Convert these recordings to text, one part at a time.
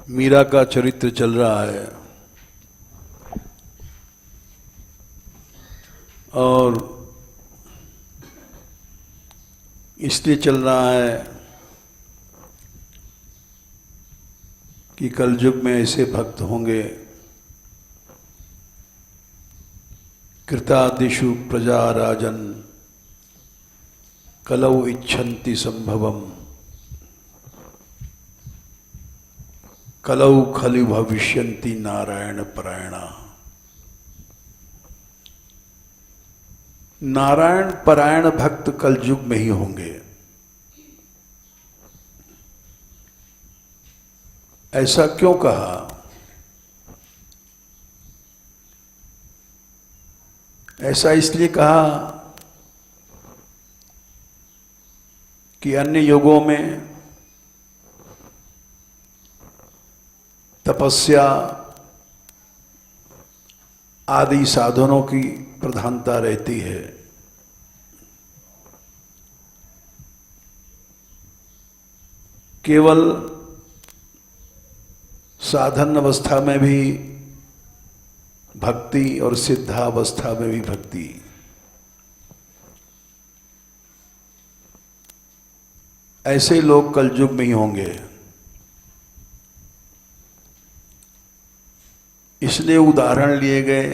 मीरा का चरित्र चल रहा है और इसलिए चल रहा है कि कलयुग में ऐसे भक्त होंगे कृतादिषु प्रजा राजन कलौ इच्छन्ति संभवम कलौ खलु भविष्यन्ति नारायण परायणा। नारायण परायण भक्त कलयुग में ही होंगे। ऐसा क्यों कहा? ऐसा इसलिए कहा कि अन्य युगों में तपस्या आदि साधनों की प्रधानता रहती है, केवल साधन अवस्था में भी भक्ति और सिद्धावस्था में भी भक्ति। ऐसे लोग कलयुग में ही होंगे। इसलिए उदाहरण लिए गए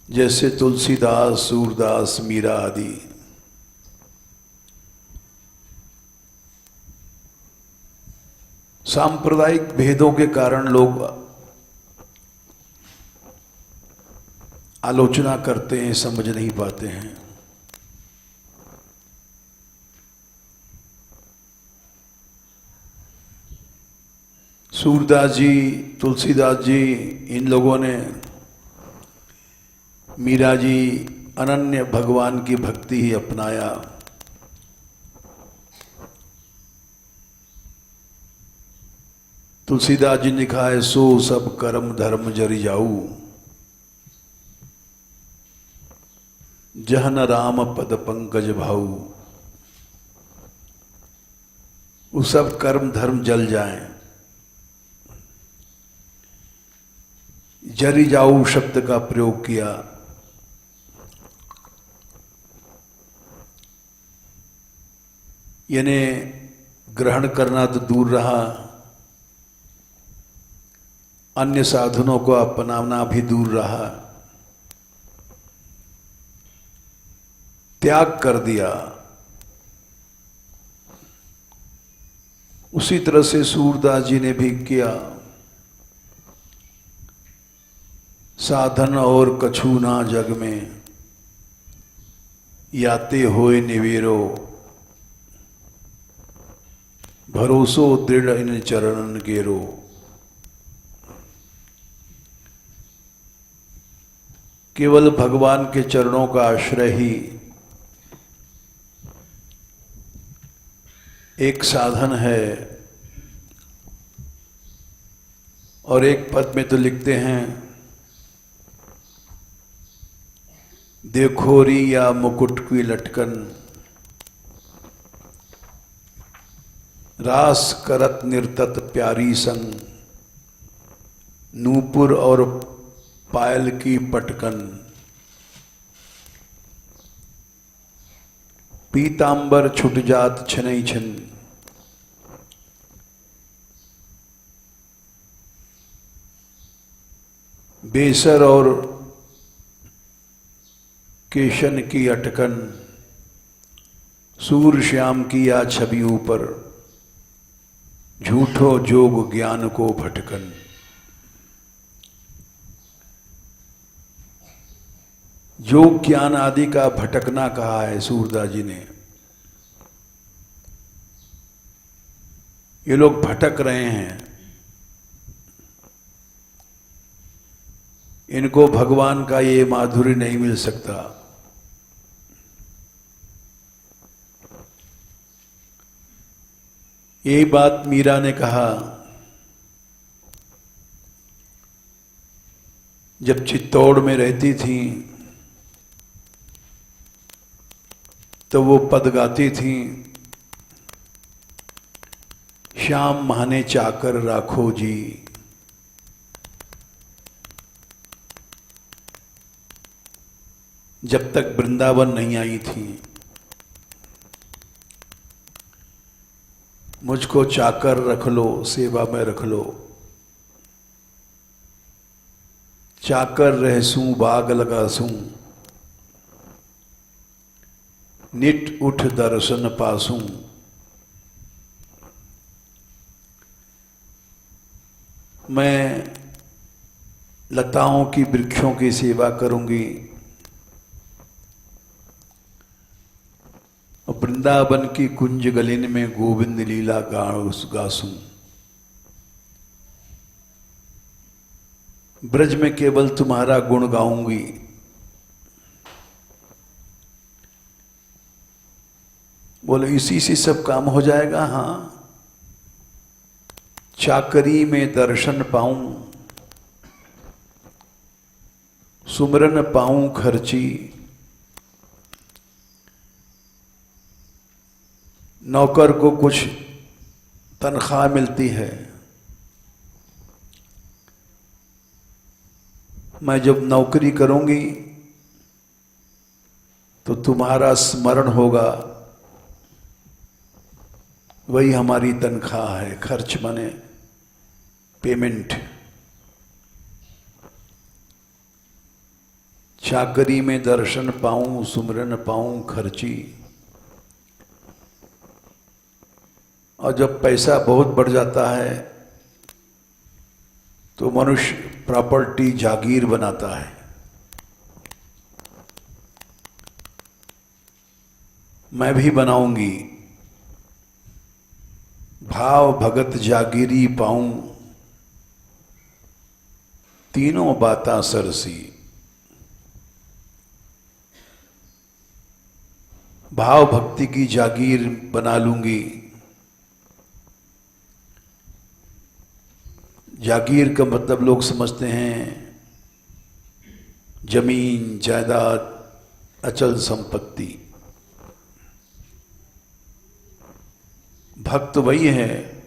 जैसे तुलसीदास, सूरदास, मीरा आदि। सांप्रदायिक भेदों के कारण लोग आलोचना करते हैं, समझ नहीं पाते हैं। सूरदास जी, तुलसीदास जी, इन लोगों ने मीरा जी अनन्य भगवान की भक्ति ही अपनाया। तुलसीदास जी ने लिखा है, सो सब कर्म धर्म जरि जाऊ, जहन राम पद पंकज भाऊ। वो सब कर्म धर्म जल जाएं। जरि जाऊ शब्द का प्रयोग किया। यानी ग्रहण करना तो दूर रहा, अन्य साधनों को अपनाना भी दूर रहा, त्याग कर दिया। उसी तरह से सूरदास जी ने भी किया। साधन और कछु ना जग में, याते होए निवेरो, भरोसो दृढ़ इन चरणन गेरो। केवल भगवान के चरणों का आश्रय ही एक साधन है। और एक पद में तो लिखते हैं, देखोरी या मुकुट की लटकन, रास करत निर्तत प्यारी संग, नूपुर और पायल की पटकन। पीतांबर छुट जात छनई छन, बेसर और केशन की अटकन, सूर श्याम की या छवि ऊपर, झूठो जोग ज्ञान को भटकन। योग ज्ञान आदि का भटकना कहा है सूरदास जी ने। ये लोग भटक रहे हैं। इनको भगवान का ये माधुर्य नहीं मिल सकता। यही बात मीरा ने कहा जब चित्तौड़ में रहती थी, तो वो पद गाती थी, श्याम माने चाकर राखो जी। जब तक वृंदावन नहीं आई थी, मुझको चाकर रख लो, सेवा में रख लो। चाकर रहसूं बाग लगासूं, नित उठ दर्शन पासूं। मैं लताओं की वृक्षों की सेवा करूंगी, वृंदावन की कुंज गलिन में गोविंद लीला गासूं। ब्रज में केवल तुम्हारा गुण गाऊंगी। बोले इसी से सब काम हो जाएगा? हाँ, चाकरी में दर्शन पाऊं, सुमरन पाऊं खर्ची। नौकर को कुछ तनख्वाह मिलती है, मैं जब नौकरी करूंगी तो तुम्हारा स्मरण होगा, वही हमारी तनख्वाह है। खर्च माने पेमेंट। चाकरी में दर्शन पाऊं, सुमरन पाऊं खर्ची। और जब पैसा बहुत बढ़ जाता है तो मनुष्य प्रॉपर्टी जागीर बनाता है। मैं भी बनाऊंगी। भाव भगत जागीरी पाऊं, तीनों बातां सरसी। भाव भक्ति की जागीर बना लूंगी। जागीर का मतलब लोग समझते हैं जमीन जायदाद, अचल संपत्ति। भक्त वही है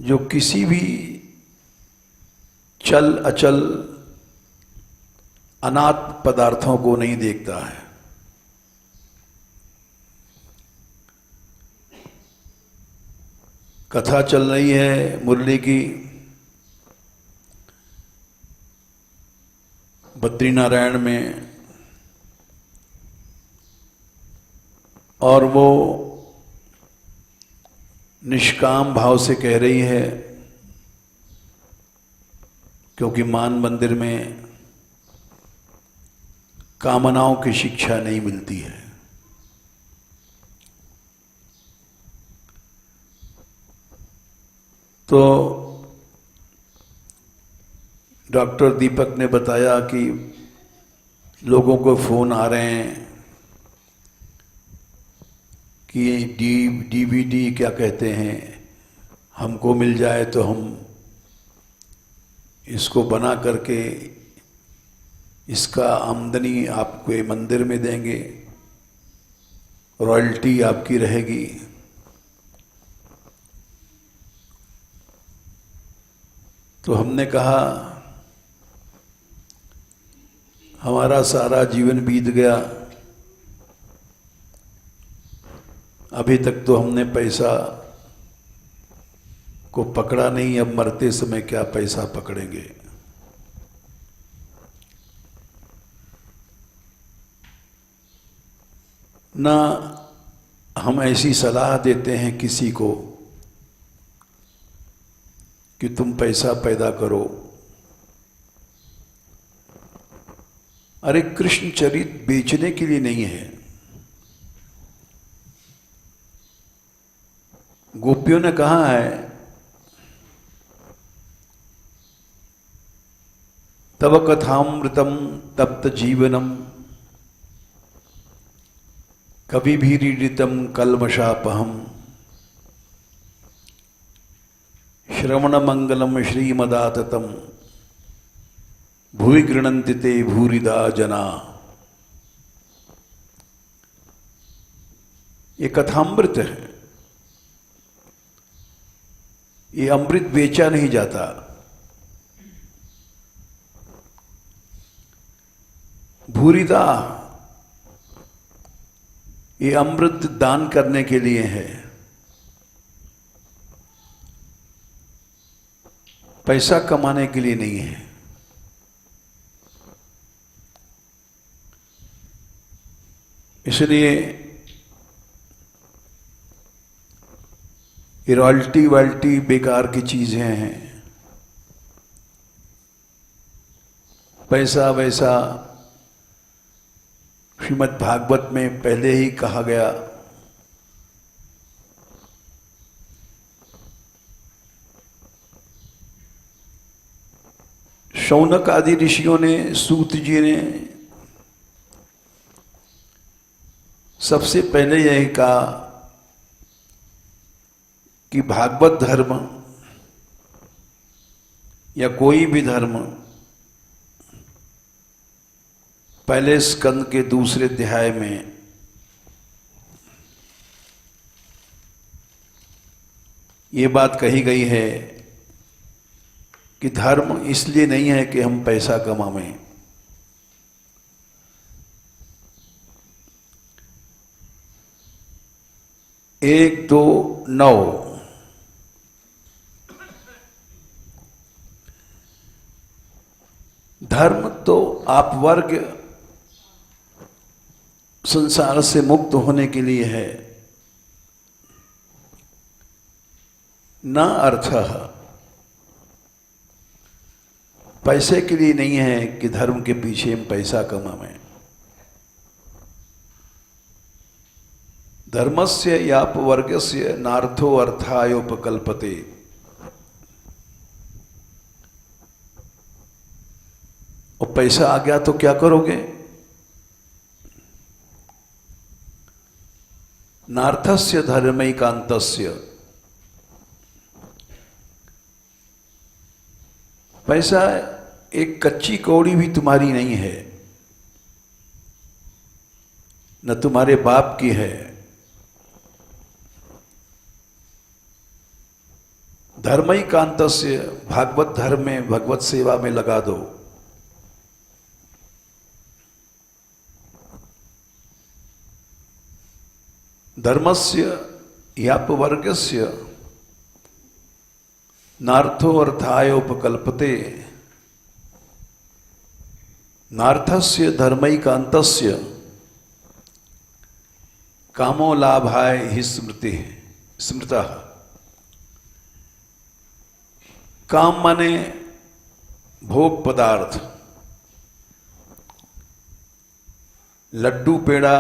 जो किसी भी चल अचल अनाथ पदार्थों को नहीं देखता है। कथा चल रही है मुरली की, बद्रीनारायण में, और वो निष्काम भाव से कह रही है, क्योंकि मान मंदिर में कामनाओं की शिक्षा नहीं मिलती है। तो डॉक्टर दीपक ने बताया कि लोगों को फोन आ रहे हैं कि डीवीडी क्या कहते हैं, हमको मिल जाए तो हम इसको बना करके इसका आमदनी आपके मंदिर में देंगे, रॉयल्टी आपकी रहेगी। तो हमने कहा हमारा सारा जीवन बीत गया, अभी तक तो हमने पैसा को पकड़ा नहीं, अब मरते समय क्या पैसा पकड़ेंगे। ना हम ऐसी सलाह देते हैं किसी को कि तुम पैसा पैदा करो। अरे कृष्ण चरित बेचने के लिए नहीं है। गोपियों ने कहा है तव कथामृतम तप्त जीवनम कवि भी रीडितम कल्मषापहम श्रवण मंगलम श्रीमदाततम भुवि गृणन्ति ते भूरिदा जना। ये कथामृत है, ये अमृत बेचा नहीं जाता। भूरिदा ये अमृत दान करने के लिए है, पैसा कमाने के लिए नहीं है। इसलिए ये रॉयल्टी वाल्टी बेकार की चीजें हैं। पैसा वैसा श्रीमद् भागवत में पहले ही कहा गया। शौनक आदि ऋषियों ने, सूत जी ने सबसे पहले यही कहा कि भागवत धर्म या कोई भी धर्म पहले स्कंद के दूसरे अध्याय में ये बात कही गई है कि धर्म इसलिए नहीं है कि हम पैसा कमाएं। 1-2-9 धर्म तो आप वर्ग संसार से मुक्त होने के लिए है, न अर्थ पैसे के लिए नहीं है कि धर्म के पीछे हम पैसा कमाएं। धर्मस्य यापवर्गस्य नार्थो अर्थायोपकल्पते। और पैसा आ गया तो क्या करोगे? नार्थस्य धर्मैकांतस्य। पैसा एक कच्ची कौड़ी भी तुम्हारी नहीं है, न तुम्हारे बाप की है। धर्मैकांतस्य, भागवत धर्म में, भगवत सेवा में लगा दो। धर्मस्य यापवर्गस्य नार्थो अर्थायोपकल्पते। नार्थस्य धर्मैकांतस्य कामो लाभाय हि स्मृति स्मृतः। काम माने भोग पदार्थ, लड्डू पेड़ा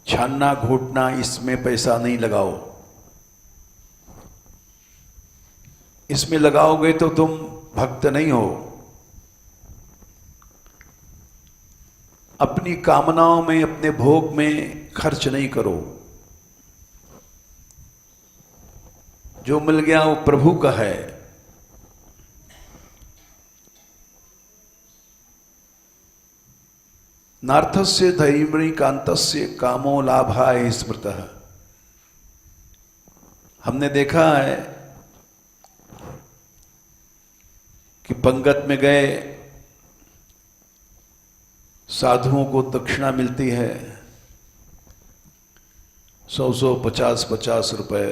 छानना घोटना, इसमें पैसा नहीं लगाओ। इसमें लगाओगे तो तुम भक्त नहीं हो। अपनी कामनाओं में, अपने भोग में खर्च नहीं करो। जो मिल गया वो प्रभु का है। नार्थस्य धर्मैकांतस्य कामो लाभाय स्मृतः। हमने देखा है कि पंगत में गए साधुओं को दक्षिणा मिलती है 100 50 रुपए,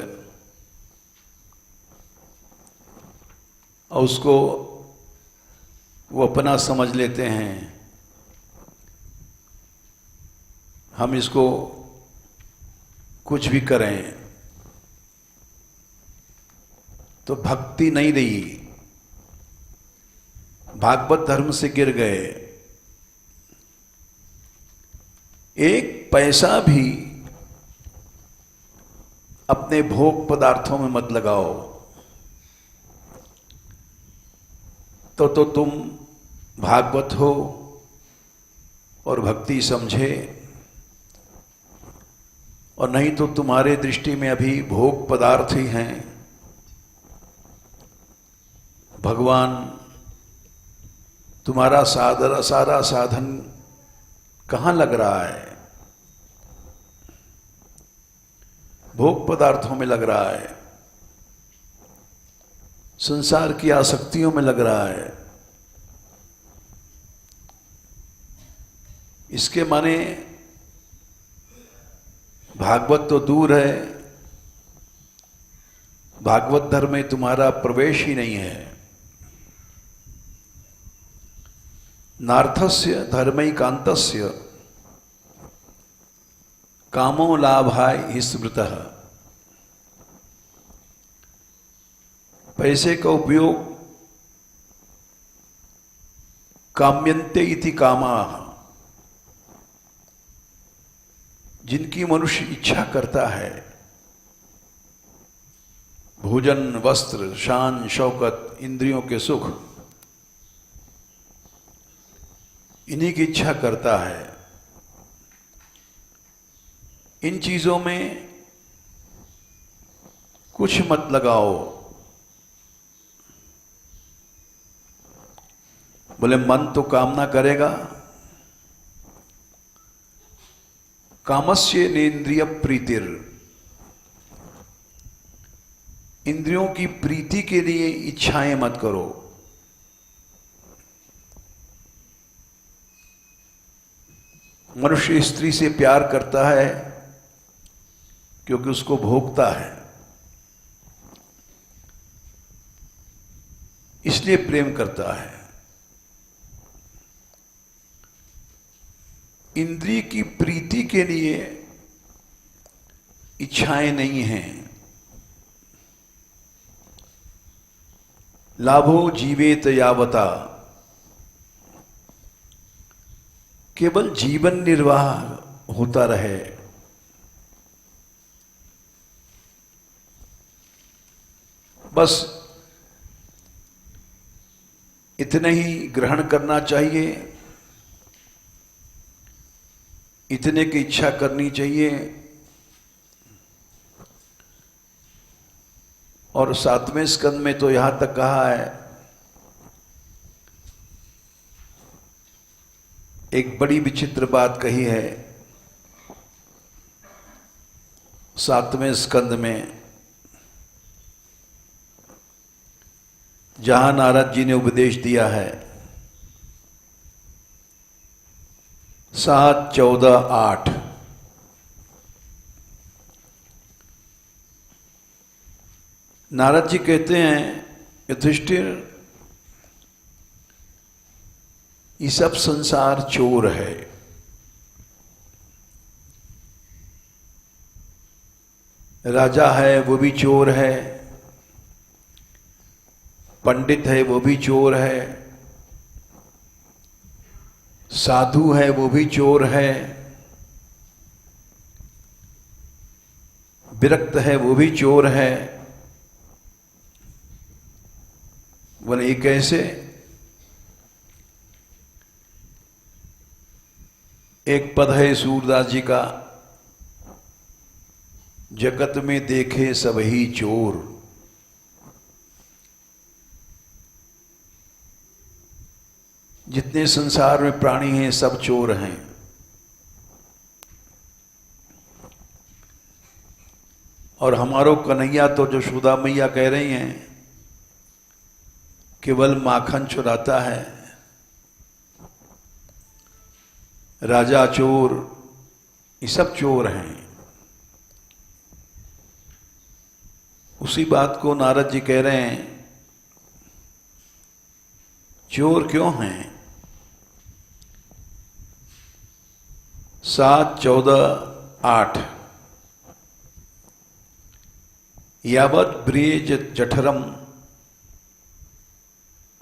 और उसको वो अपना समझ लेते हैं। हम इसको कुछ भी करें तो भक्ति नहीं रही, भागवत धर्म से गिर गए। एक पैसा भी अपने भोग पदार्थों में मत लगाओ, तो तुम भागवत हो और भक्ति समझे, और नहीं तो तुम्हारे दृष्टि में अभी भोग पदार्थ ही हैं। भगवान तुम्हारा सारा साधन कहाँ लग रहा है? भोग पदार्थों में लग रहा है, संसार की आसक्तियों में लग रहा है, इसके माने भागवत तो दूर है, भागवत धर्म में तुम्हारा प्रवेश ही नहीं है। नार्थस्य धर्मैकान्तस्य कामो लाभाय हि स्मृतः। पैसे का उपयोग काम्यन्ते इति कामाः, जिनकी मनुष्य इच्छा करता है, भोजन, वस्त्र, शान, शौकत, इंद्रियों के सुख, इन्हीं की इच्छा करता है, इन चीजों में कुछ मत लगाओ। बोले मन तो कामना करेगा। कामस्य नेन्द्रिय प्रीतिर, इंद्रियों की प्रीति के लिए इच्छाएं मत करो। मनुष्य स्त्री से प्यार करता है क्योंकि उसको भोगता है, इसलिए प्रेम करता है। इंद्रिय की प्रीति के लिए इच्छाएं नहीं हैं। लाभो जीवेत यावता, केवल जीवन निर्वाह होता रहे। बस इतने ही ग्रहण करना चाहिए, इतने की इच्छा करनी चाहिए। और 7वें स्कंद में तो यहां तक कहा है, एक बड़ी विचित्र बात कही है 7वें स्कंद में, जहां नारद जी ने उपदेश दिया है 7, 14, 8। नारद जी कहते हैं, युधिष्ठिर, ये सब संसार चोर है। राजा है वो भी चोर है, पंडित है वो भी चोर है, साधु है वो भी चोर है, विरक्त है वो भी चोर है। बोले ये कैसे? एक पद है सूरदास जी का, जगत में देखे सब ही चोर। जितने संसार में प्राणी हैं सब चोर हैं। और हमारो कन्हैया तो जो यशोदा मैया कह रही हैं, केवल माखन चुराता है, राजा चोर, ये सब चोर हैं। उसी बात को नारद जी कह रहे हैं, चोर क्यों हैं? 7, 14, 8। यावत् ब्रेज जठरम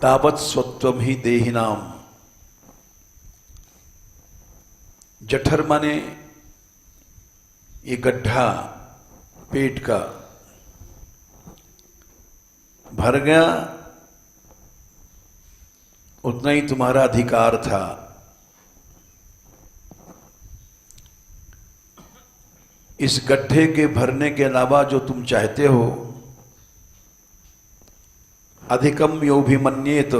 तावत् स्वत्वम ही देहिनाम। जठर माने ये गड्ढा पेट का, भर गया उतना ही तुम्हारा अधिकार था। इस गड्ढे के भरने के अलावा जो तुम चाहते हो, अधिकम योभिमन्येत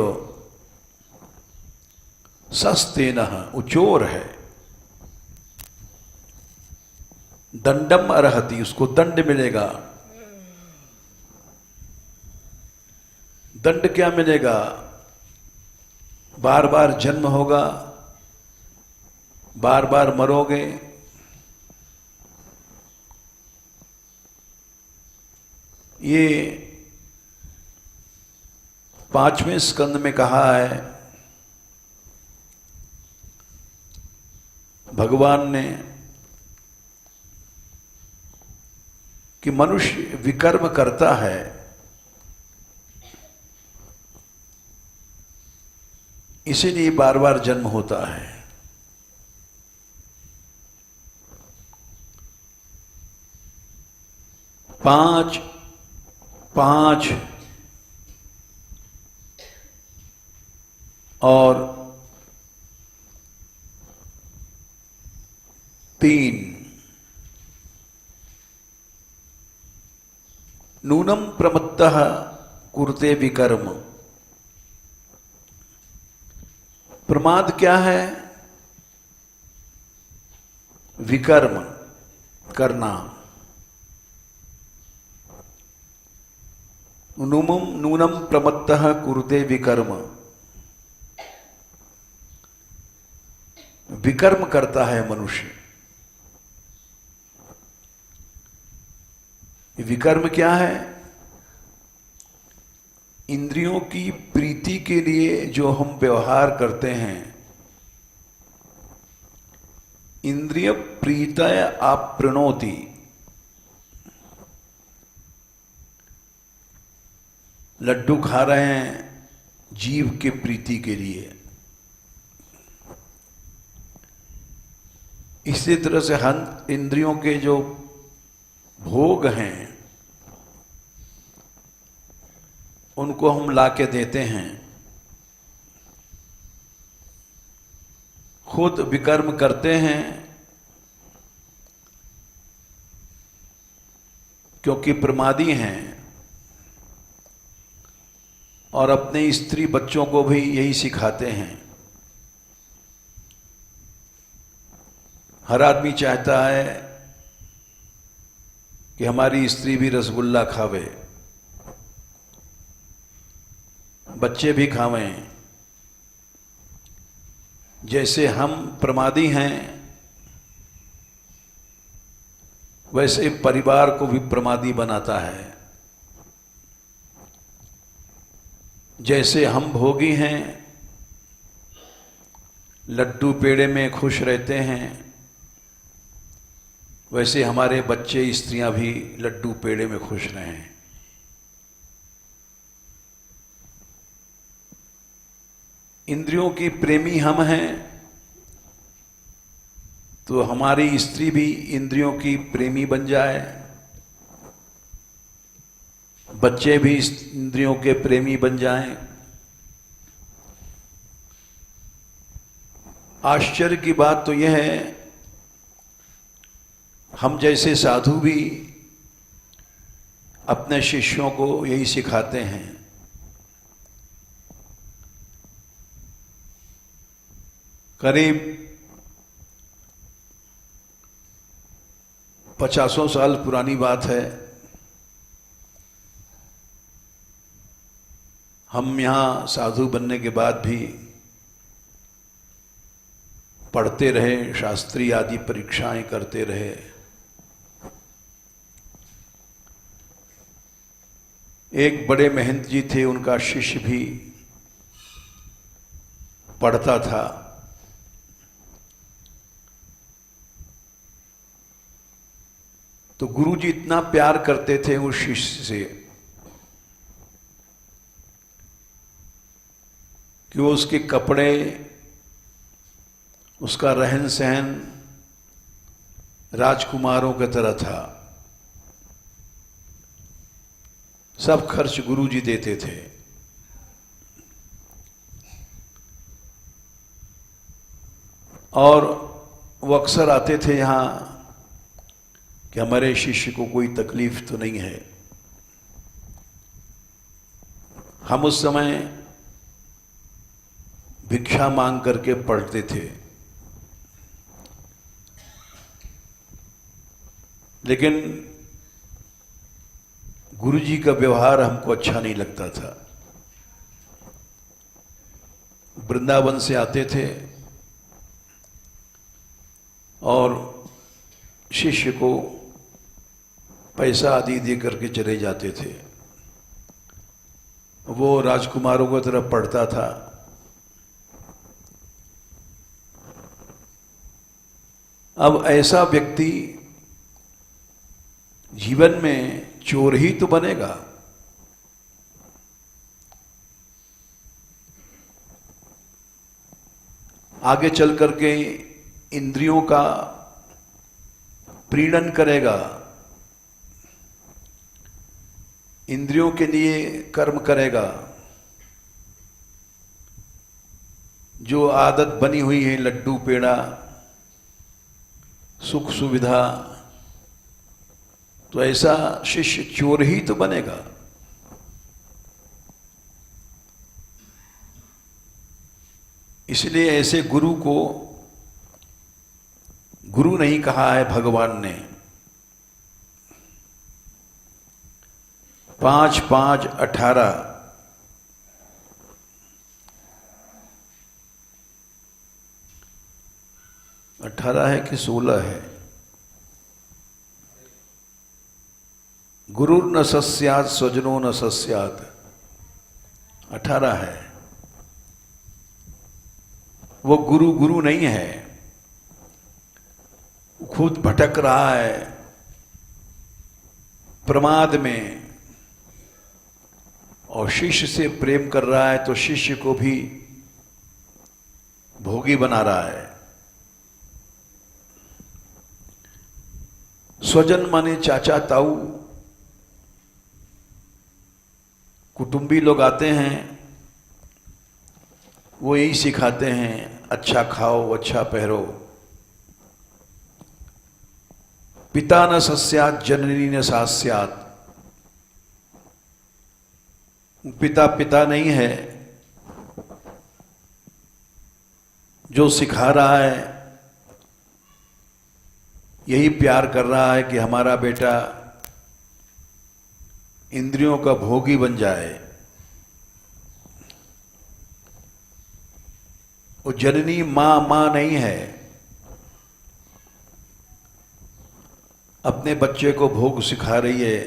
सस्तेनः, वो चोर है। दंडम अर्हति, उसको दंड मिलेगा। दंड क्या मिलेगा? बार बार जन्म होगा, बार बार मरोगे। ये 5वें स्कंद में कहा है भगवान ने कि मनुष्य विकर्म करता है, इसीलिए बार बार जन्म होता है। पांच और 3 नूनम प्रमत्तः कुरुते विकर्म। प्रमाद क्या है? विकर्म करना। नूनम प्रमत्तः कुरुते विकर्म, विकर्म करता है मनुष्य। विकर्म क्या है? इंद्रियों की प्रीति के लिए जो हम व्यवहार करते हैं, इंद्रिय प्रीतय आप्रणोति। लड्डू खा रहे हैं जीव के प्रीति के लिए, इसी तरह से हम इंद्रियों के जो भोग हैं उनको हम लाके देते हैं। खुद विकर्म करते हैं क्योंकि प्रमादी हैं, और अपने स्त्री बच्चों को भी यही सिखाते हैं। हर आदमी चाहता है कि हमारी स्त्री भी रसगुल्ला खावे, बच्चे भी खावें। जैसे हम प्रमादी हैं, वैसे परिवार को भी प्रमादी बनाता है। जैसे हम भोगी हैं, लड्डू पेड़े में खुश रहते हैं, वैसे हमारे बच्चे स्त्रियां भी लड्डू पेड़े में खुश रहें। इंद्रियों की प्रेमी हम हैं, तो हमारी स्त्री भी इंद्रियों की प्रेमी बन जाए, बच्चे भी इंद्रियों के प्रेमी बन जाएं। आश्चर्य की बात तो यह है, हम जैसे साधु भी अपने शिष्यों को यही सिखाते हैं। करीब 50 साल पुरानी बात है, हम यहाँ साधु बनने के बाद भी पढ़ते रहे, शास्त्री आदि परीक्षाएं करते रहे। एक बड़े महंत जी थे, उनका शिष्य भी पढ़ता था। तो गुरुजी इतना प्यार करते थे उस शिष्य से कि वो उसके कपड़े, उसका रहन सहन राजकुमारों की तरह था। सब खर्च गुरुजी देते थे। और वो अक्सर आते थे यहाँ कि हमारे शिष्य को कोई तकलीफ तो नहीं है। हम उस समय भिक्षा मांग करके पढ़ते थे। लेकिन गुरु जी का व्यवहार हमको अच्छा नहीं लगता था। वृंदावन से आते थे और शिष्य को पैसा आदि दे करके चले जाते थे। वो राजकुमारों की तरफ पढ़ता था। अब ऐसा व्यक्ति जीवन में चोर ही तो बनेगा। आगे चल करके इंद्रियों का प्रीणन करेगा, इंद्रियों के लिए कर्म करेगा। जो आदत बनी हुई है लड्डू पेड़ा, सुख सुविधा, तो ऐसा शिष्य चोर ही तो बनेगा। इसलिए ऐसे गुरु को गुरु नहीं कहा है भगवान ने। 5, 5, 18 18 है कि 16 है। गुरु न सस्यात स्वजनो न सस्यात, 18 है। वो गुरु गुरु नहीं है, खुद भटक रहा है प्रमाद में और शिष्य से प्रेम कर रहा है, तो शिष्य को भी भोगी बना रहा है। स्वजन माने चाचा ताऊ, कुटुंबी लोग आते हैं, वो यही सिखाते हैं अच्छा खाओ अच्छा पहरो। पिता न सस्यात जननी न सास्यात, पिता पिता नहीं है। जो सिखा रहा है यही प्यार कर रहा है कि हमारा बेटा इंद्रियों का भोगी बन जाए। वो जननी मां नहीं है। अपने बच्चे को भोग सिखा रही है,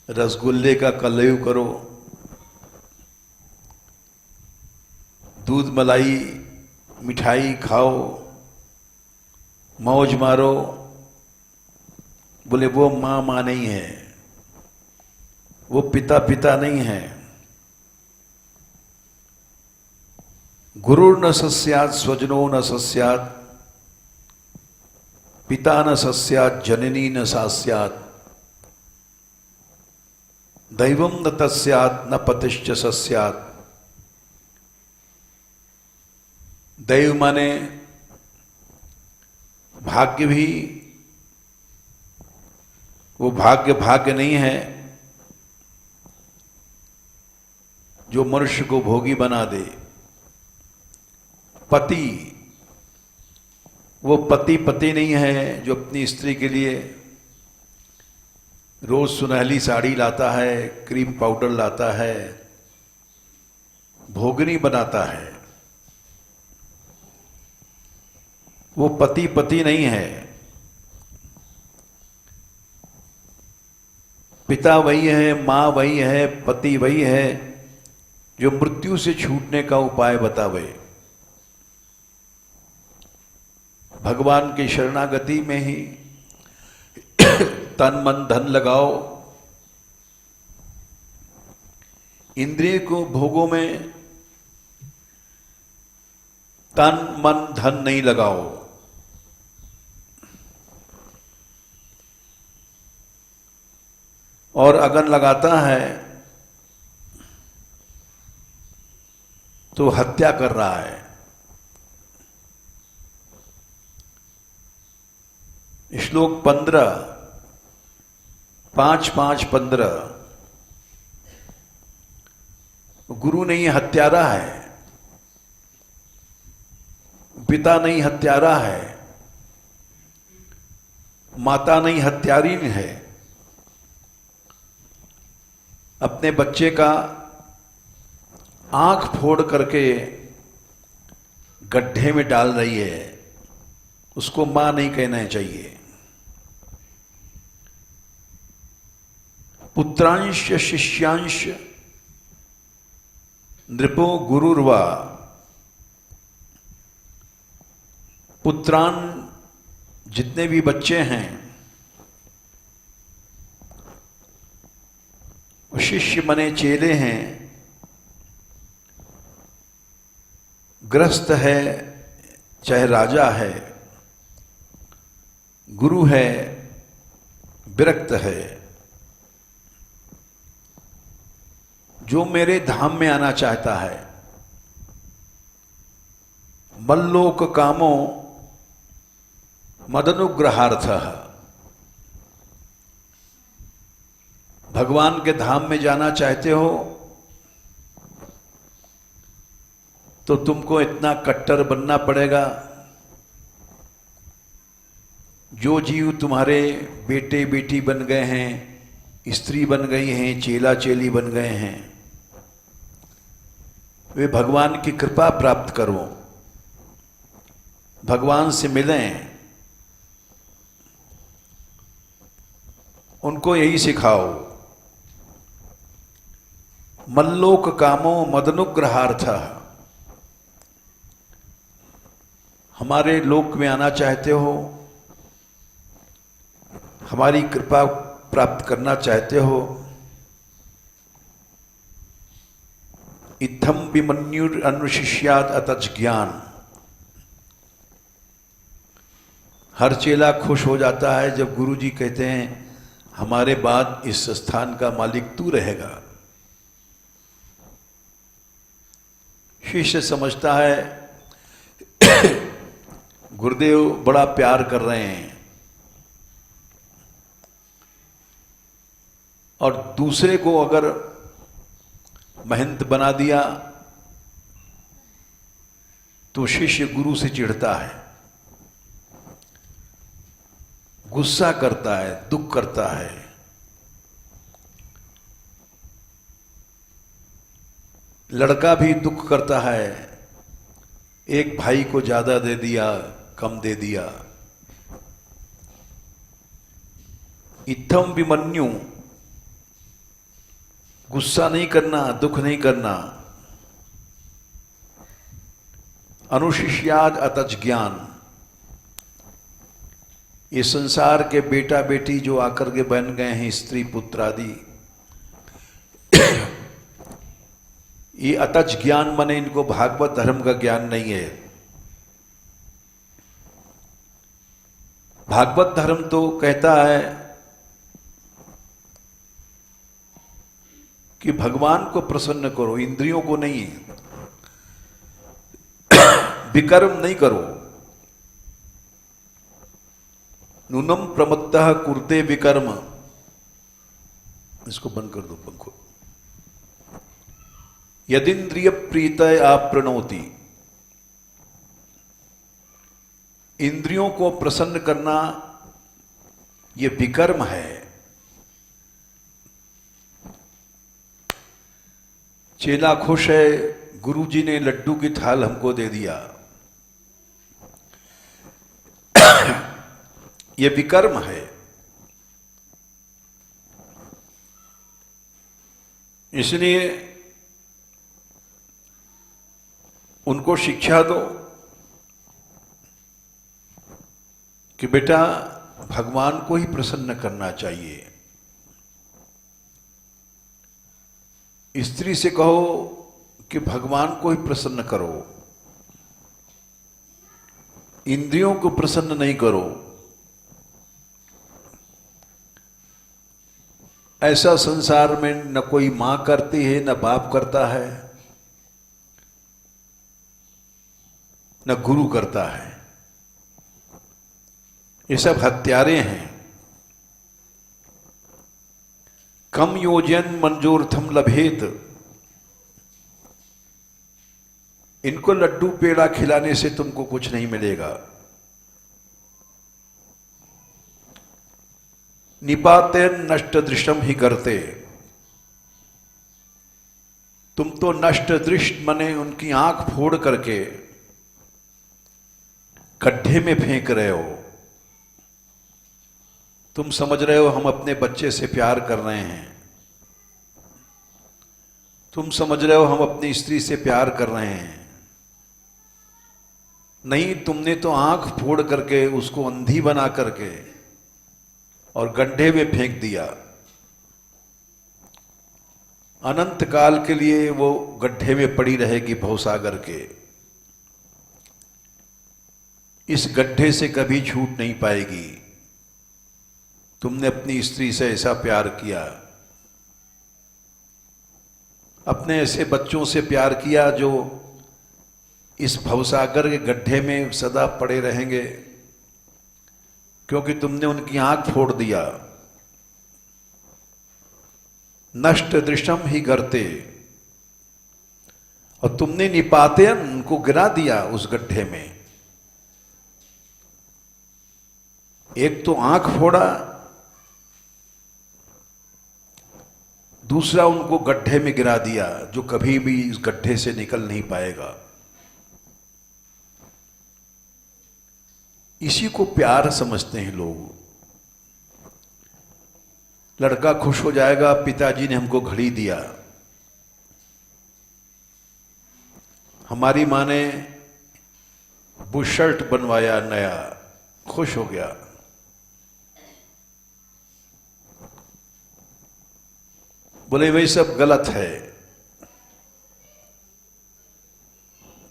रसगुल्ले का कलयू करो, दूध मलाई मिठाई खाओ, मौज मारो। बोले वो मां नहीं है, वो पिता पिता नहीं है। गुरु न सस्यात स्वजनो न सस्यात, पिता न सस्यात जननी न सास्यात, दैवम न तस्यात न पतिश्च सस्यात। दैव माने भाग्य भी, वो भाग्य नहीं है जो मनुष्य को भोगी बना दे। पति, वो पति नहीं है जो अपनी स्त्री के लिए रोज सुनहली साड़ी लाता है, क्रीम पाउडर लाता है, भोगनी बनाता है। वो पति नहीं है। पिता वही है, मां वही है, पति वही है जो मृत्यु से छूटने का उपाय बतावे। भगवान की शरणागति में ही तन मन धन लगाओ। इंद्रिय को भोगों में तन मन धन नहीं लगाओ। और अगर लगाता है तो हत्या कर रहा है। श्लोक 15, 5, 5, 15। गुरु नहीं हत्यारा है, पिता नहीं हत्यारा है, माता नहीं हत्यारिन है, अपने बच्चे का आंख फोड़ करके गड्ढे में डाल रही है, उसको मां नहीं कहना चाहिए। पुत्रांश शिष्यांश नृपो गुरुर्वा, पुत्रान जितने भी बच्चे हैं, शिष्य मने चेले हैं, गृहस्थ है चाहे राजा है, गुरु है, विरक्त है, जो मेरे धाम में आना चाहता है, मल्लोक कामो मदनुग्रहार्थ, भगवान के धाम में जाना चाहते हो तो तुमको इतना कट्टर बनना पड़ेगा। जो जीव तुम्हारे बेटे बेटी बन गए हैं, स्त्री बन गई हैं, चेला चेली बन गए हैं, वे भगवान की कृपा प्राप्त करो, भगवान से मिलें, उनको यही सिखाओ। मल्लोक कामो मदनुग्रहार्थ, हमारे लोक में आना चाहते हो, हमारी कृपा प्राप्त करना चाहते हो, इत्थम विमन्युर अनुशिष्याद अतच ज्ञान। हर चेला खुश हो जाता है जब गुरुजी कहते हैं हमारे बाद इस स्थान का मालिक तू रहेगा। शिष्य समझता है गुरुदेव बड़ा प्यार कर रहे हैं, और दूसरे को अगर महंत बना दिया तो शिष्य गुरु से चिढ़ता है, गुस्सा करता है, दुख करता है। लड़का भी दुख करता है, एक भाई को ज्यादा दे दिया, कम दे दिया। इत्थम विमन्यु, गुस्सा नहीं करना, दुख नहीं करना। अनुशिष्याद अतच ज्ञान, ये संसार के बेटा बेटी जो आकर के बन गए हैं, स्त्री पुत्र आदि, ये अतच ज्ञान माने इनको भागवत धर्म का ज्ञान नहीं है। भागवत धर्म तो कहता है कि भगवान को प्रसन्न करो, इंद्रियों को नहीं, विकर्म नहीं करो। नूनम प्रमत्तः कुर्ते विकर्म, इसको बंद कर दो पंखो। यदिंद्रिय प्रीतय आप्रणोति, इंद्रियों को प्रसन्न करना ये विकर्म है। चेला खुश है, गुरुजी ने लड्डू की थाल हमको दे दिया, ये विकर्म है। इसलिए उनको शिक्षा दो कि बेटा भगवान को ही प्रसन्न करना चाहिए। स्त्री से कहो कि भगवान को ही प्रसन्न करो, इंद्रियों को प्रसन्न नहीं करो। ऐसा संसार में न कोई मां करती है, न बाप करता है, न गुरु करता है। ये सब हत्यारे हैं। कम योजन मंजूर्थम लभेत, इनको लड्डू पेड़ा खिलाने से तुमको कुछ नहीं मिलेगा। निपाते नष्ट दृष्टम ही करते। तुम तो नष्ट दृष्ट मने उनकी आंख फोड़ करके गड्ढे में फेंक रहे हो। तुम समझ रहे हो हम अपने बच्चे से प्यार कर रहे हैं, तुम समझ रहे हो हम अपनी स्त्री से प्यार कर रहे हैं। नहीं, तुमने तो आंख फोड़ करके उसको अंधी बना करके और गड्ढे में फेंक दिया। अनंत काल के लिए वो गड्ढे में पड़ी रहेगी भवसागर के। इस गड्ढे से कभी छूट नहीं पाएगी। तुमने अपनी स्त्री से ऐसा प्यार किया, अपने ऐसे बच्चों से प्यार किया जो इस भवसागर के गड्ढे में सदा पड़े रहेंगे, क्योंकि तुमने उनकी आंख फोड़ दिया। नष्ट दृष्टम ही करते, और तुमने निपाते उनको गिरा दिया उस गड्ढे में। एक तो आंख फोड़ा, दूसरा उनको गड्ढे में गिरा दिया जो कभी भी इस गड्ढे से निकल नहीं पाएगा। इसी को प्यार समझते हैं लोग। लड़का खुश हो जाएगा, पिताजी ने हमको घड़ी दिया, हमारी माँ ने बुशर्ट बनवाया नया, खुश हो गया। बोले वही सब गलत है।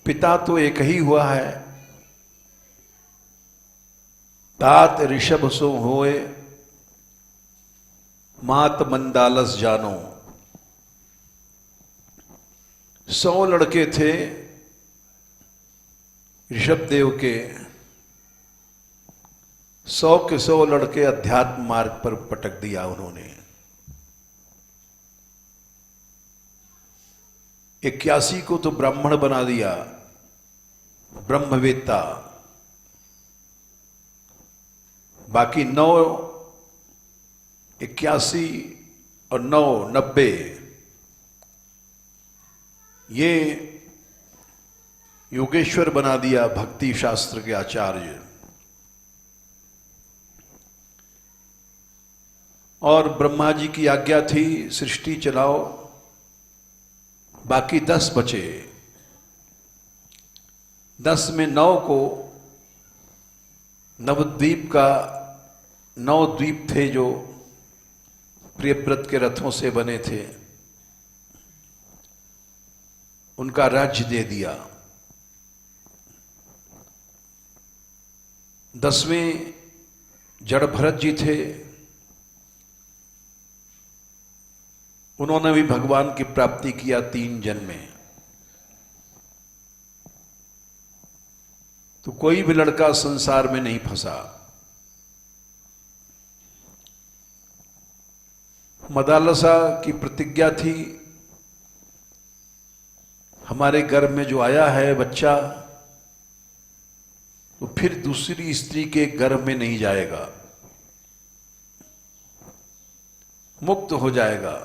पिता तो एक ही हुआ है। तात ऋषभ सो होए, मात मंदालस जानो। 100 लड़के थे ऋषभ देव के, 100 के 100 लड़के अध्यात्म मार्ग पर पटक दिया उन्होंने। 81 को तो ब्राह्मण बना दिया, ब्रह्मवेत्ता। बाकी 9, 81 और 9, 90 ये योगेश्वर बना दिया, भक्ति शास्त्र के आचार्य। और ब्रह्मा जी की आज्ञा थी सृष्टि चलाओ, बाकी 10 बचे। 10 में 9 को नवद्वीप का 9 द्वीप थे जो प्रियव्रत के रथों से बने थे, उनका राज्य दे दिया। 10वें जड़ भरत जी थे, उन्होंने भी भगवान की प्राप्ति किया 3 जन्म में। तो कोई भी लड़का संसार में नहीं फंसा। मदालसा की प्रतिज्ञा थी, हमारे गर्भ में जो आया है बच्चा, तो फिर दूसरी स्त्री के गर्भ में नहीं जाएगा, मुक्त हो जाएगा।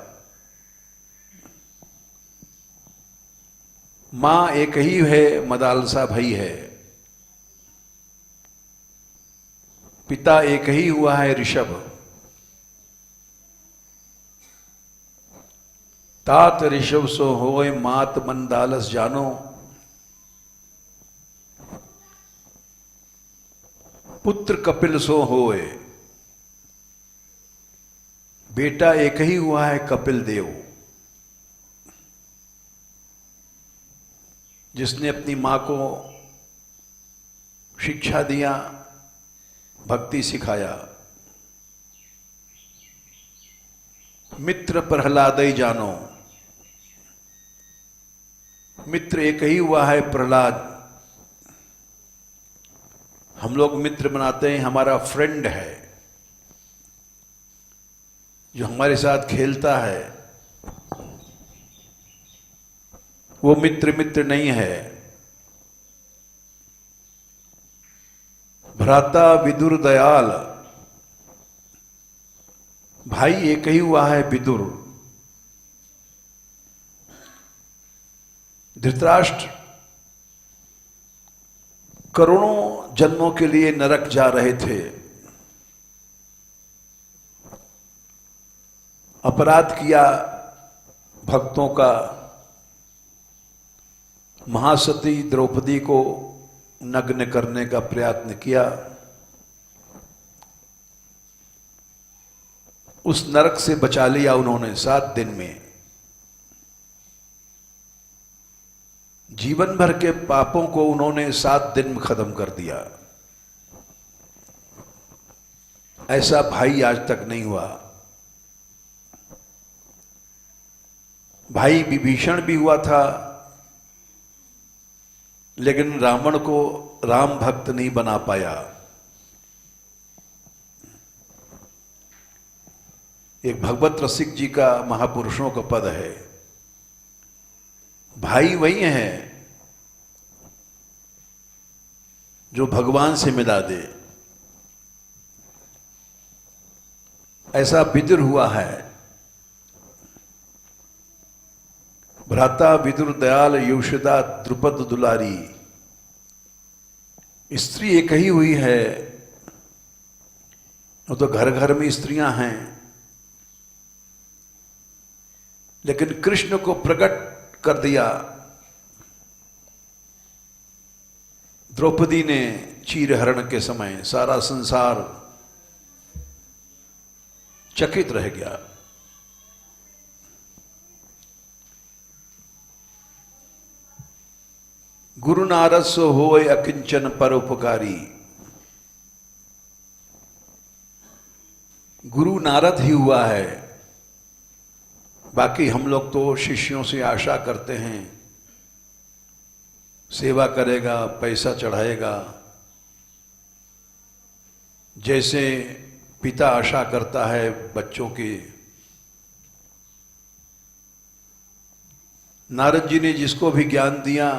मां एक ही है, मदालसा भाई है। पिता एक ही हुआ है, ऋषभ। तात ऋषभ सो होए, मात मंदालस जानो। पुत्र कपिल सो होए, बेटा एक ही हुआ है, कपिल देव, जिसने अपनी मां को शिक्षा दिया, भक्ति सिखाया। मित्र प्रहलादई जानो, मित्र एक ही हुआ है, प्रहलाद। हम लोग मित्र बनाते हैं, हमारा फ्रेंड है जो हमारे साथ खेलता है, वो मित्र नहीं है। भ्राता विदुर दयाल, भाई एक ही हुआ है विदुर। धृतराष्ट्र करोड़ों जन्मों के लिए नरक जा रहे थे, अपराध किया भक्तों का, महासती द्रौपदी को नग्न करने का प्रयत्न किया। उस नरक से बचा लिया उन्होंने 7 दिन में। जीवन भर के पापों को उन्होंने 7 दिन में खत्म कर दिया। ऐसा भाई आज तक नहीं हुआ। भाई विभीषण भी हुआ था, लेकिन रावण को राम भक्त नहीं बना पाया। एक भगवत रसिक जी का, महापुरुषों का पद है, भाई वही है जो भगवान से मिला दे। ऐसा विदुर हुआ है। भ्राता विदुर दयाल युषदा द्रुपद दुलारी। स्त्री एक ही हुई है, वो तो घर घर में स्त्रियां हैं, लेकिन कृष्ण को प्रकट कर दिया द्रौपदी ने चीरहरण के समय। सारा संसार चकित रह गया। गुरु नारद सो होय अकिंचन परोपकारी। गुरु नारद ही हुआ है, बाकी हम लोग तो शिष्यों से आशा करते हैं, सेवा करेगा, पैसा चढ़ाएगा। जैसे पिता आशा करता है बच्चों की। नारद जी ने जिसको भी ज्ञान दिया,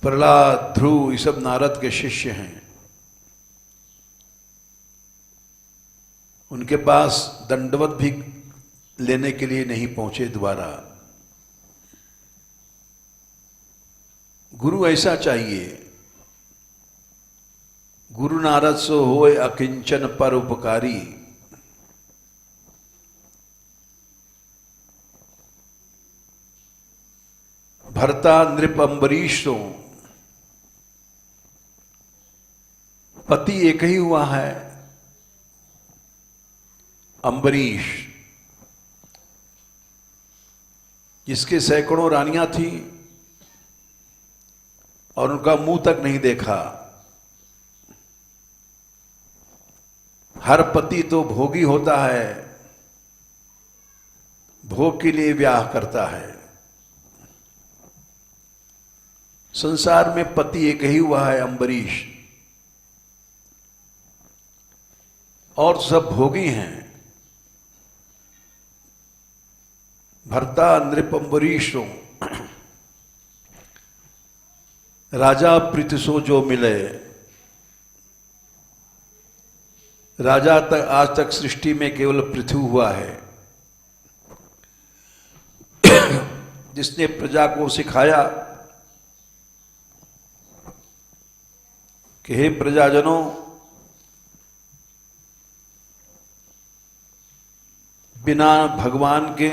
प्रहलाद, ध्रुव, ये सब नारद के शिष्य हैं। उनके पास दंडवत भी लेने के लिए नहीं पहुंचे दोबारा। गुरु ऐसा चाहिए। गुरु नारद सो होय अकिंचन परोपकारी। भरता नृप अम्बरीश सो। पति एक ही हुआ है, अम्बरीश, जिसके सैकड़ों रानियां थी और उनका मुंह तक नहीं देखा। हर पति तो भोगी होता है, भोग के लिए ब्याह करता है। संसार में पति एक ही हुआ है, अम्बरीश, और सब भोगी हैं। भरता नृप अम्बरीशो। राजा प्रीतिसो जो मिले। राजा तक आज तक सृष्टि में केवल पृथु हुआ है, जिसने प्रजा को सिखाया कि हे प्रजाजनों, बिना भगवान के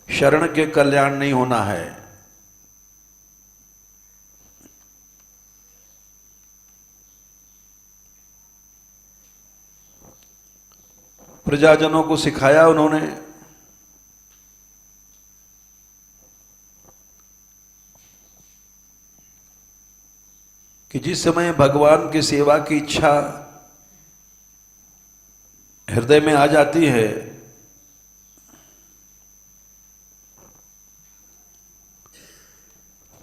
शरण के कल्याण नहीं होना है। प्रजाजनों को सिखाया उन्होंने कि जिस समय भगवान की सेवा की इच्छा हृदय में आ जाती है,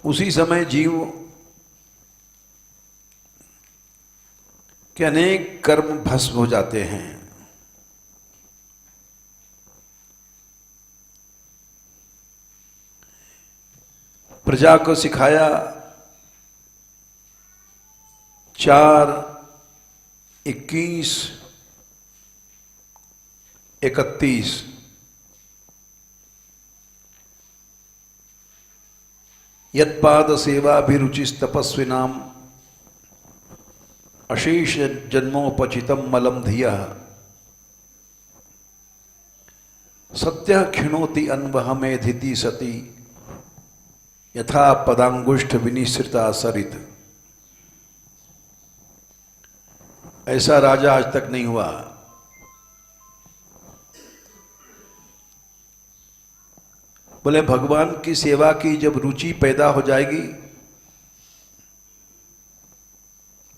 उसी समय जीव के अनेक कर्म भस्म हो जाते हैं। प्रजा को सिखाया 4/21/31 यत्पाद सेवाभिरुचिस्तपस्विनाम अशेष जन्मोपचितम मलम धिया सत्य क्षिणोति अन्वहमेधिति सती यथा पदांगुष्ठ विनिश्रिता सरित। ऐसा राजा आज तक नहीं हुआ। बोले भगवान की सेवा की जब रुचि पैदा हो जाएगी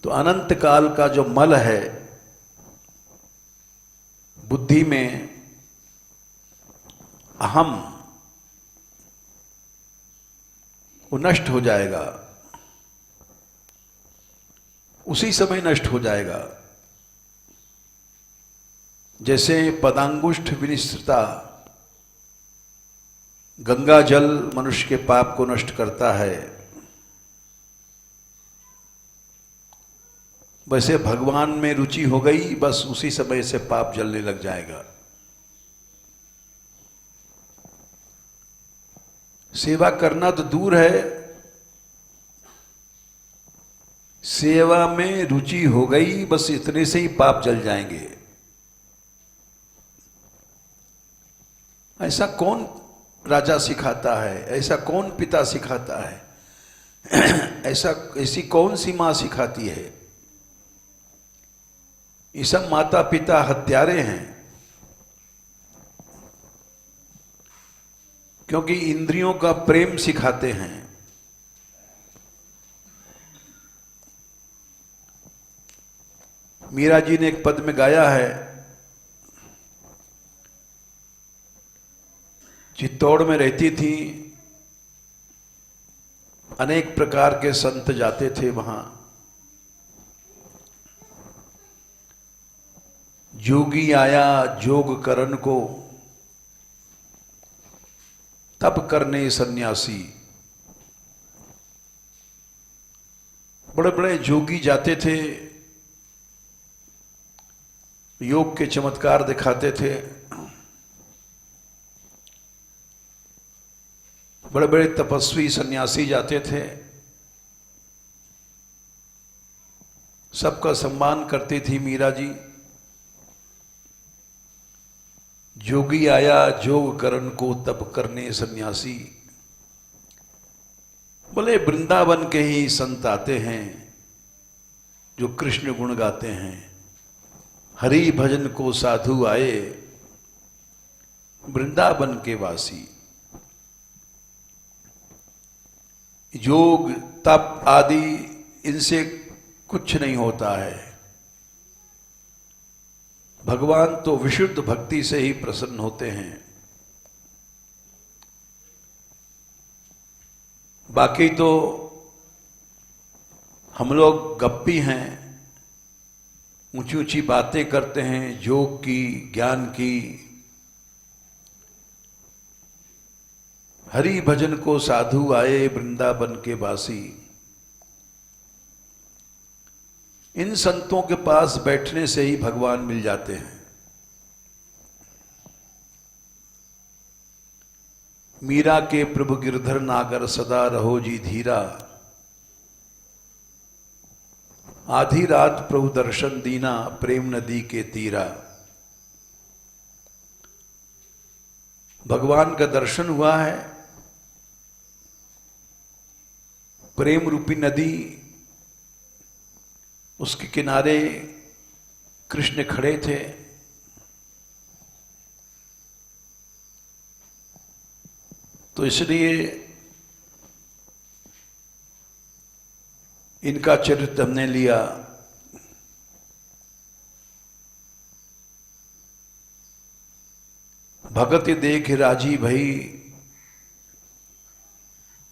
तो अनंत काल का जो मल है बुद्धि में, अहम, वो नष्ट हो जाएगा, उसी समय नष्ट हो जाएगा। जैसे पदांगुष्ठ विनिश्रिता, गंगा जल मनुष्य के पाप को नष्ट करता है, वैसे भगवान में रुचि हो गई, बस उसी समय से पाप जलने लग जाएगा। सेवा करना तो दूर है, सेवा में रुचि हो गई, बस इतने से ही पाप जल जाएंगे। ऐसा कौन राजा सिखाता है, ऐसा कौन पिता सिखाता है, ऐसी कौन सी मां सिखाती है? ये सब माता पिता हत्यारे हैं, क्योंकि इंद्रियों का प्रेम सिखाते हैं। मीरा जी ने एक पद में गाया है, चित्तौड़ में रहती थी, अनेक प्रकार के संत जाते थे वहां। जोगी आया जोग करन को, तप करने सन्यासी। बड़े बड़े जोगी जाते थे, योग के चमत्कार दिखाते थे। बड़े बड़े तपस्वी सन्यासी जाते थे, सबका सम्मान करती थी मीरा जी। जोगी आया जोग करन को, तप करने सन्यासी। बोले वृंदावन के ही संत आते हैं जो कृष्ण गुण गाते हैं। हरि भजन को साधु आए, वृंदावन के वासी। योग तप आदि इनसे कुछ नहीं होता है। भगवान तो विशुद्ध भक्ति से ही प्रसन्न होते हैं। बाकी तो हम लोग गप्पी हैं, ऊंची ऊंची बातें करते हैं योग की, ज्ञान की। हरि भजन को साधु आए, वृंदावन के वासी। इन संतों के पास बैठने से ही भगवान मिल जाते हैं। मीरा के प्रभु गिरधर नागर, सदा रहो जी धीरा। आधी रात प्रभु दर्शन दीना, प्रेम नदी के तीरा। भगवान का दर्शन हुआ है, प्रेम रूपी नदी, उसके किनारे कृष्ण खड़े थे। तो इसलिए इनका चरित्र हमने लिया। भगत देख राजी भई,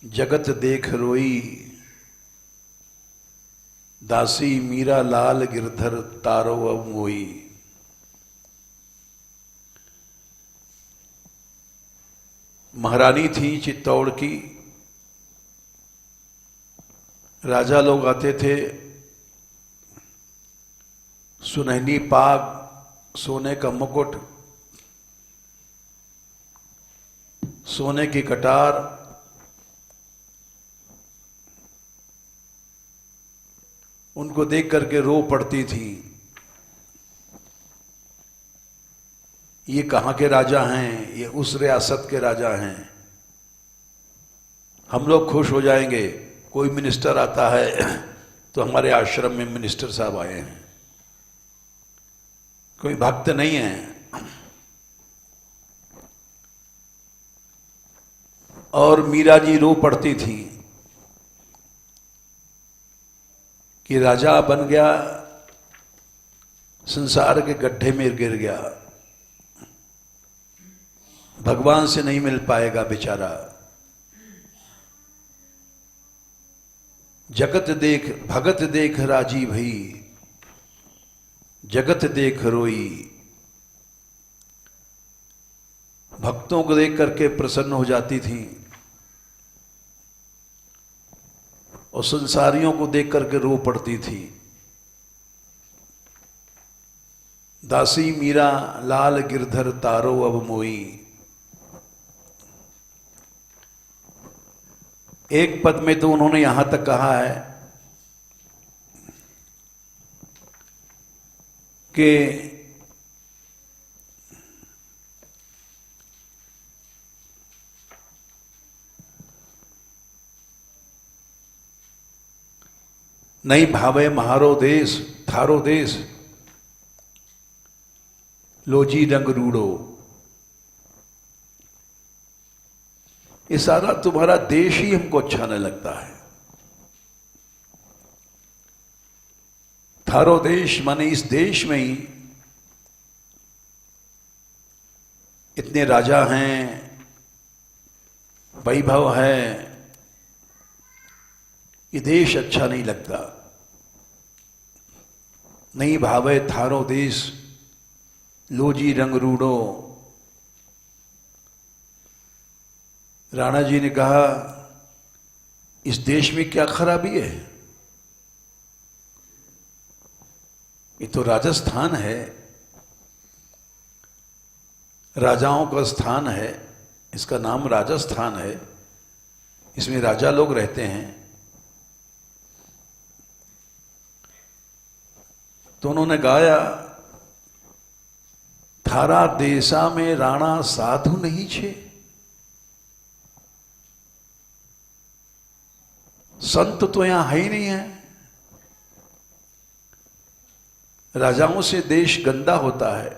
जगत देख रोई। दासी मीरा लाल गिरधर, तारो अब मोई। महारानी थी चित्तौड़ की। राजा लोग आते थे, सुनहनी पाग, सोने का मुकुट, सोने की कटार, उनको देख करके रो पड़ती थी। ये कहाँ के राजा हैं, ये उस रियासत के राजा हैं, हम लोग खुश हो जाएंगे। कोई मिनिस्टर आता है तो हमारे आश्रम में मिनिस्टर साहब आए हैं, कोई भक्त नहीं है। और मीरा जी रो पड़ती थी कि राजा बन गया, संसार के गड्ढे में गिर गया, भगवान से नहीं मिल पाएगा बेचारा। जगत देख भगत देख राजी भई, जगत देख रोई। भक्तों को देख करके प्रसन्न हो जाती थी और संसारियों को देख करके रो पड़ती थी। दासी मीरा लाल गिरधर तारो अब मोई। एक पद में तो उन्होंने यहां तक कहा है कि नहीं भावे महारो देश थारो देश, लोजी रंग रूड़ो। ये सारा तुम्हारा देश ही हमको अच्छा नहीं लगता है। थारो देश माने इस देश में ही इतने राजा हैं, वैभव है, ये देश अच्छा नहीं लगता। नहीं भावे थारो देश, लोजी रंग रूड़ो। राणा जी ने कहा इस देश में क्या खराबी है, ये तो राजस्थान है, राजाओं का स्थान है, इसका नाम राजस्थान है, इसमें राजा लोग रहते हैं। तो उन्होंने गाया, थारा देशा में राणा साधु नहीं छे, संत तो यहां है ही नहीं है। राजाओं से देश गंदा होता है,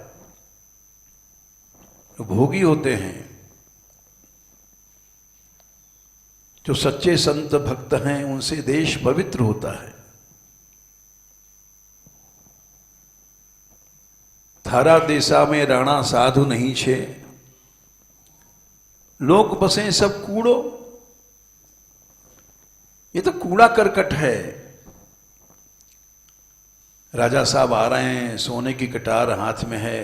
भोगी होते हैं। जो सच्चे संत भक्त हैं उनसे देश पवित्र होता है। थारा देशा में राणा साधु नहीं छे, लोग बसे सब कूड़ो। ये तो कूड़ा करकट है। राजा साहब आ रहे हैं, सोने की कटार हाथ में है,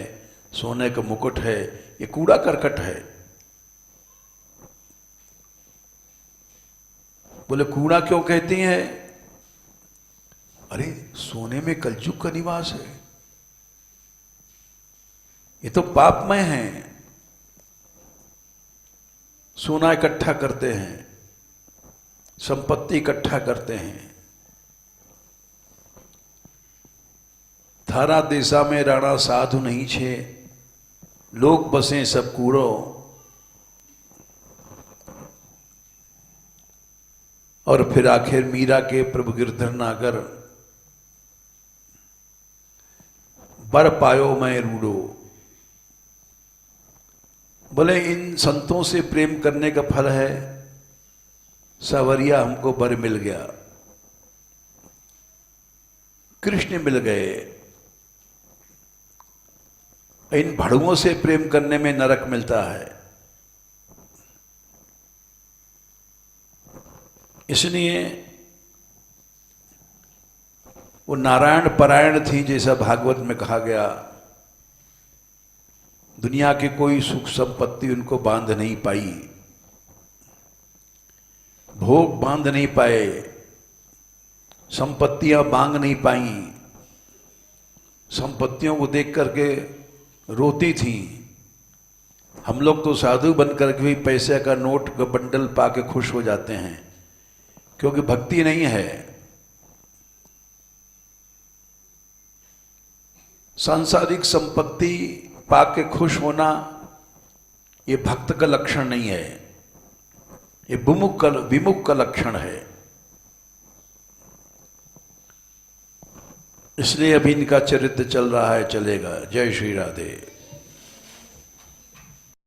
सोने का मुकुट है, ये कूड़ा करकट है। बोले कूड़ा क्यों कहती हैं? अरे सोने में कलयुग का निवास है, ये तो पापमय है। सोना इकट्ठा करते हैं, संपत्ति इकट्ठा करते हैं। थारा देशा में राणा साधु नहीं छे, लोग बसे सब कूड़ो। और फिर आखिर मीरा के प्रभु गिरधर नागर, बर पायो मैं रूडो। बोले इन संतों से प्रेम करने का फल है, सावरिया हमको बर मिल गया, कृष्ण मिल गए। इन भड़ुओं से प्रेम करने में नरक मिलता है। इसलिए वो नारायण परायण थी, जैसा भागवत में कहा गया। दुनिया की कोई सुख संपत्ति उनको बांध नहीं पाई, भोग बांध नहीं पाए, संपत्तियां बांध नहीं पाई। संपत्तियों को देख करके रोती थी। हम लोग तो साधु बन करके भी पैसे का नोट का बंडल पाके खुश हो जाते हैं, क्योंकि भक्ति नहीं है। सांसारिक संपत्ति पाके खुश होना ये भक्त का लक्षण नहीं है, ये विमुख का लक्षण है। इसलिए अभी इनका चरित्र चल रहा है, चलेगा। जय श्री राधे।